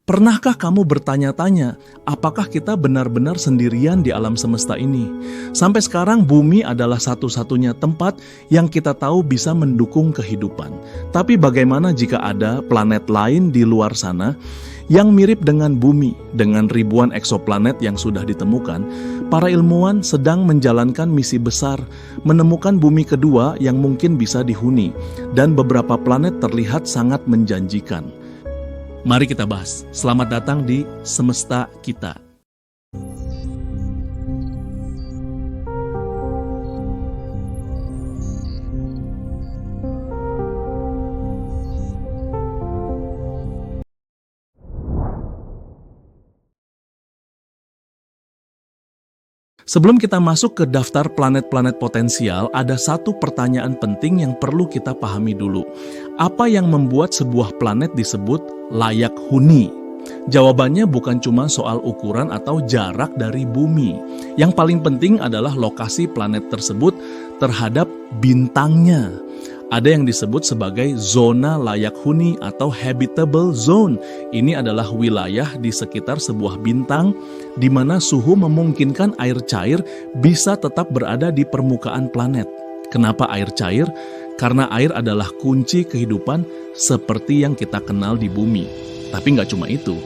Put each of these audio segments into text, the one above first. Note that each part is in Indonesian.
Pernahkah kamu bertanya-tanya, apakah kita benar-benar sendirian di alam semesta ini? Sampai sekarang bumi adalah satu-satunya tempat yang kita tahu bisa mendukung kehidupan. Tapi bagaimana jika ada planet lain di luar sana yang mirip dengan bumi, dengan ribuan eksoplanet yang sudah ditemukan? Para ilmuwan sedang menjalankan misi besar, menemukan bumi kedua yang mungkin bisa dihuni, dan beberapa planet terlihat sangat menjanjikan. Mari kita bahas. Selamat datang di Semesta Kita. Sebelum kita masuk ke daftar planet-planet potensial, ada satu pertanyaan penting yang perlu kita pahami dulu. Apa yang membuat sebuah planet disebut layak huni? Jawabannya bukan cuma soal ukuran atau jarak dari bumi. Yang paling penting adalah lokasi planet tersebut terhadap bintangnya. Ada yang disebut sebagai zona layak huni atau habitable zone. Ini adalah wilayah di sekitar sebuah bintang di mana suhu memungkinkan air cair bisa tetap berada di permukaan planet. Kenapa air cair? Karena air adalah kunci kehidupan seperti yang kita kenal di bumi. Tapi nggak cuma itu.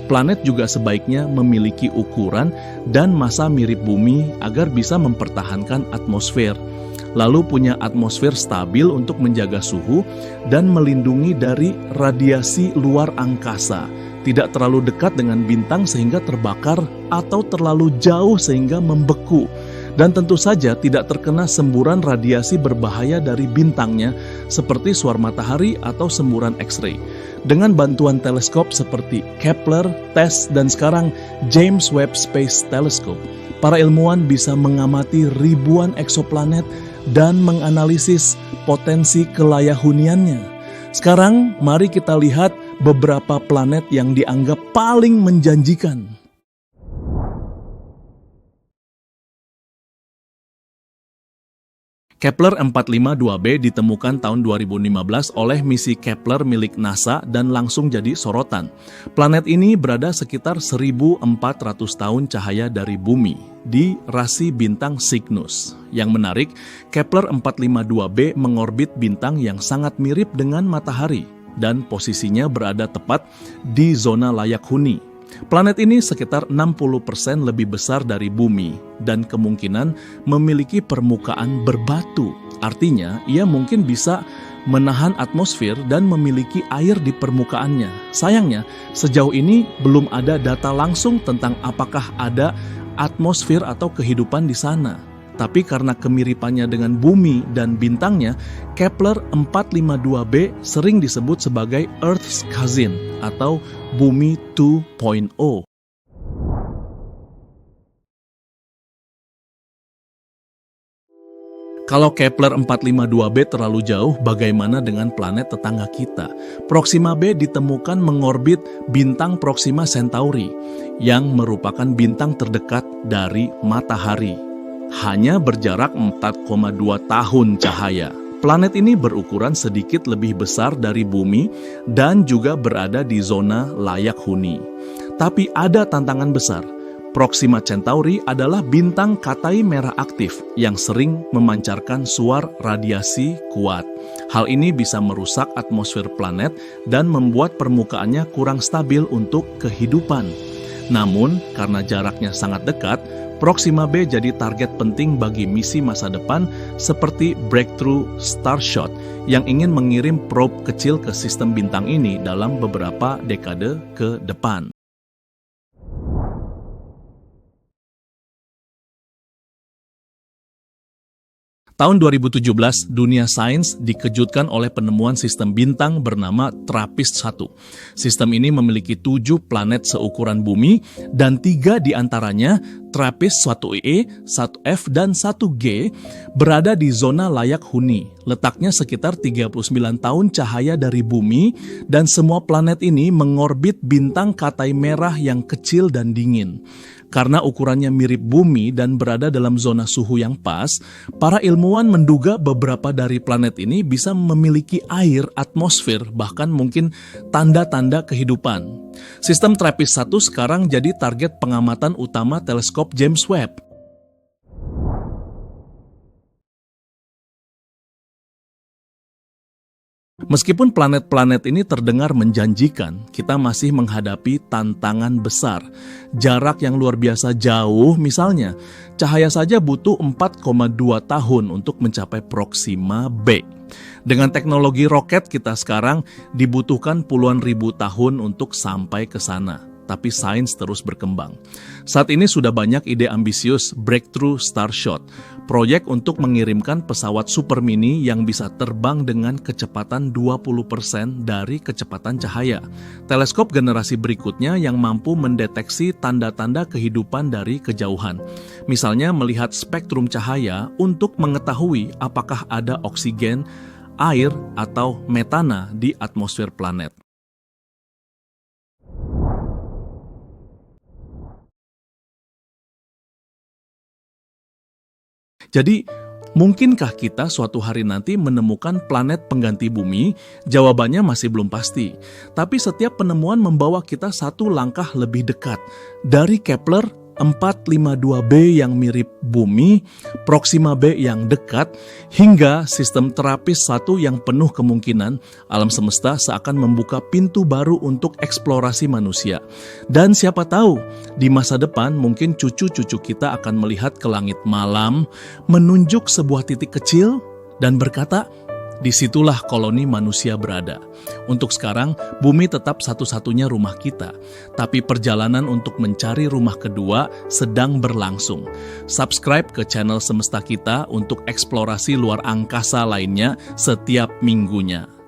Planet juga sebaiknya memiliki ukuran dan massa mirip bumi agar bisa mempertahankan atmosfer. Lalu punya atmosfer stabil untuk menjaga suhu dan melindungi dari radiasi luar angkasa. Tidak terlalu dekat dengan bintang sehingga terbakar atau terlalu jauh sehingga membeku. Dan tentu saja tidak terkena semburan radiasi berbahaya dari bintangnya seperti suar matahari atau semburan X-ray. Dengan bantuan teleskop seperti Kepler, TESS, dan sekarang James Webb Space Telescope, para ilmuwan bisa mengamati ribuan eksoplanet dan menganalisis potensi kelayahuniannya. Sekarang mari kita lihat beberapa planet yang dianggap paling menjanjikan. Kepler 452b ditemukan tahun 2015 oleh misi Kepler milik NASA dan langsung jadi sorotan. Planet ini berada sekitar 1.400 tahun cahaya dari bumi, di rasi bintang Cygnus. Yang menarik, Kepler 452b mengorbit bintang yang sangat mirip dengan matahari dan posisinya berada tepat di zona layak huni. Planet ini sekitar 60% lebih besar dari bumi dan kemungkinan memiliki permukaan berbatu. Artinya, ia mungkin bisa menahan atmosfer dan memiliki air di permukaannya. Sayangnya, sejauh ini belum ada data langsung tentang apakah ada atmosfer atau kehidupan di sana. Tapi karena kemiripannya dengan bumi dan bintangnya, Kepler 452b sering disebut sebagai Earth's Cousin atau Bumi 2.0. Kalau Kepler 452b terlalu jauh, bagaimana dengan planet tetangga kita? Proxima B ditemukan mengorbit bintang Proxima Centauri, yang merupakan bintang terdekat dari matahari. Hanya berjarak 4,2 tahun cahaya. Planet ini berukuran sedikit lebih besar dari bumi dan juga berada di zona layak huni. Tapi ada tantangan besar. Proxima Centauri adalah bintang katai merah aktif yang sering memancarkan suar radiasi kuat. Hal ini bisa merusak atmosfer planet dan membuat permukaannya kurang stabil untuk kehidupan. Namun, karena jaraknya sangat dekat, Proxima B jadi target penting bagi misi masa depan seperti Breakthrough Starshot yang ingin mengirim probe kecil ke sistem bintang ini dalam beberapa dekade ke depan. Tahun 2017, dunia sains dikejutkan oleh penemuan sistem bintang bernama TRAPPIST-1. Sistem ini memiliki 7 planet seukuran bumi dan 3 diantaranya, TRAPPIST-1e, 1f, dan 1g, berada di zona layak huni. Letaknya sekitar 39 tahun cahaya dari bumi dan semua planet ini mengorbit bintang katai merah yang kecil dan dingin. Karena ukurannya mirip bumi dan berada dalam zona suhu yang pas, para ilmuwan menduga beberapa dari planet ini bisa memiliki air, atmosfer, bahkan mungkin tanda-tanda kehidupan. Sistem TRAPPIST-1 sekarang jadi target pengamatan utama teleskop James Webb. Meskipun planet-planet ini terdengar menjanjikan, kita masih menghadapi tantangan besar. Jarak yang luar biasa jauh, misalnya, cahaya saja butuh 4,2 tahun untuk mencapai Proxima b. Dengan teknologi roket kita sekarang, dibutuhkan puluhan ribu tahun untuk sampai ke sana. Tapi sains terus berkembang. Saat ini sudah banyak ide ambisius Breakthrough Starshot, proyek untuk mengirimkan pesawat super mini yang bisa terbang dengan kecepatan 20% dari kecepatan cahaya. Teleskop generasi berikutnya yang mampu mendeteksi tanda-tanda kehidupan dari kejauhan. Misalnya melihat spektrum cahaya untuk mengetahui apakah ada oksigen, air, atau metana di atmosfer planet. Jadi, mungkinkah kita suatu hari nanti menemukan planet pengganti bumi? Jawabannya masih belum pasti. Tapi setiap penemuan membawa kita satu langkah lebih dekat. Dari Kepler 452b yang mirip bumi, Proxima b yang dekat, hingga sistem TRAPPIST-1 yang penuh kemungkinan, alam semesta seakan membuka pintu baru untuk eksplorasi manusia. Dan siapa tahu, di masa depan mungkin cucu-cucu kita akan melihat ke langit malam, menunjuk sebuah titik kecil, dan berkata, disitulah koloni manusia berada. Untuk sekarang, bumi tetap satu-satunya rumah kita. Tapi perjalanan untuk mencari rumah kedua sedang berlangsung. Subscribe ke channel Semesta Kita untuk eksplorasi luar angkasa lainnya setiap minggunya.